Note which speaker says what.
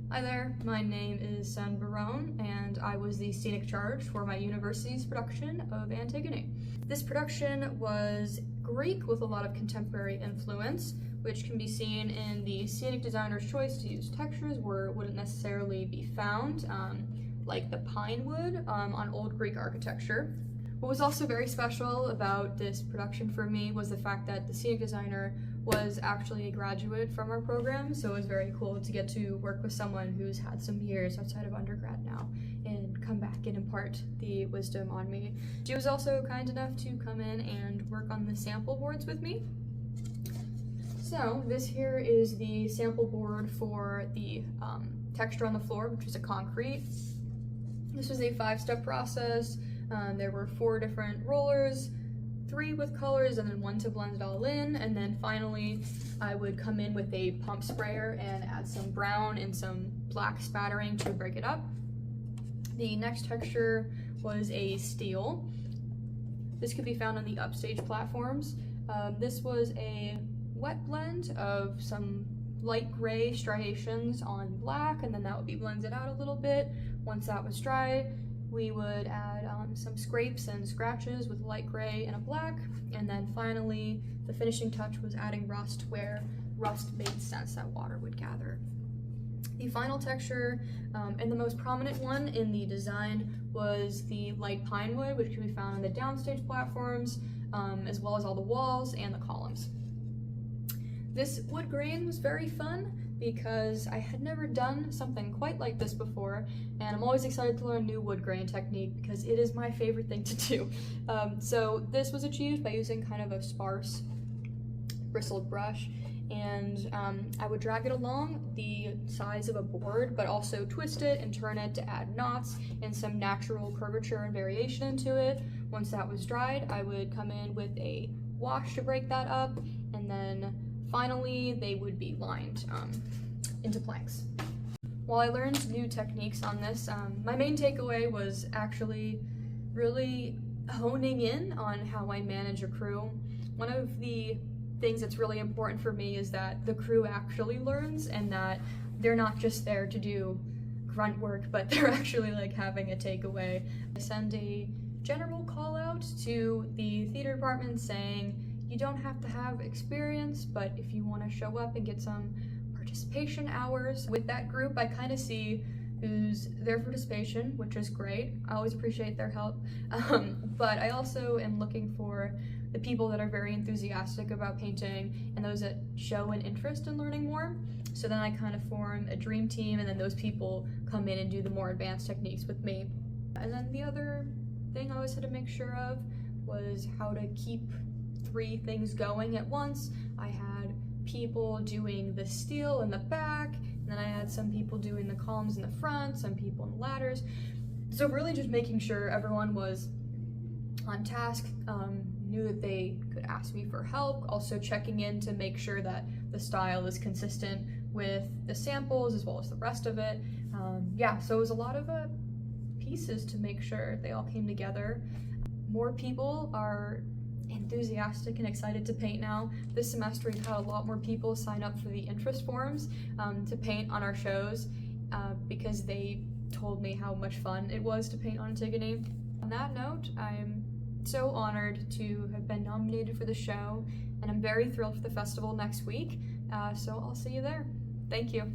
Speaker 1: Hi there, my name is Sen Barone, and I was the scenic charge for my university's production of Antigone. This production was Greek with a lot of contemporary influence, which can be seen in the scenic designer's choice to use textures where it wouldn't necessarily be found, like the pine wood on old Greek architecture. What was also very special about this production for me was the fact that the scenic designer was actually a graduate from our program, so it was very cool to get to work with someone who's had some years outside of undergrad now and come back and impart the wisdom on me. She was also kind enough to come in and work on the sample boards with me. So this here is the sample board for the texture on the floor, which is a concrete. This was a 5-step process. There were 4 different rollers, 3 with colors and then 1 to blend it all in, and then finally I would come in with a pump sprayer and add some brown and some black spattering to break it up. The next texture was a steel. This could be found on the upstage platforms. This was a wet blend of some light gray striations on black, and then that would be blended out a little bit. Once that was dry, we would add some scrapes and scratches with light gray and a black, and then finally the finishing touch was adding rust where rust made sense that water would gather. The final texture and the most prominent one in the design was the light pine wood, which can be found on the downstage platforms as well as all the walls and the columns. This wood grain was very fun because I had never done something quite like this before, and I'm always excited to learn new wood grain technique because it is my favorite thing to do. So this was achieved by using kind of a sparse bristled brush, and I would drag it along the size of a board, but also twist it and turn it to add knots and some natural curvature and variation into it. Once that was dried, I would come in with a wash to break that up, and then finally, they would be lined into planks. While I learned new techniques on this, my main takeaway was actually really honing in on how I manage a crew. One of the things that's really important for me is that the crew actually learns and that they're not just there to do grunt work, but they're actually like having a takeaway. I send a general call out to the theater department saying, you don't have to have experience, but if you want to show up and get some participation hours with that group, I kind of see who's there for participation, which is great. I always appreciate their help. But I also am looking for the people that are very enthusiastic about painting and those that show an interest in learning more. So then I kind of form a dream team, and then those people come in and do the more advanced techniques with me. And then the other thing I always had to make sure of was how to keep 3 things going at once. I had people doing the steel in the back, and then I had some people doing the columns in the front, some people in the ladders. So really just making sure everyone was on task, knew that they could ask me for help, also checking in to make sure that the style is consistent with the samples as well as the rest of it. Yeah, so it was a lot of pieces to make sure they all came together. More people are enthusiastic and excited to paint now. This semester we've had a lot more people sign up for the interest forums to paint on our shows because they told me how much fun it was to paint on Antigone. On that note, I'm so honored to have been nominated for the show, and I'm very thrilled for the festival next week, so I'll see you there. Thank you.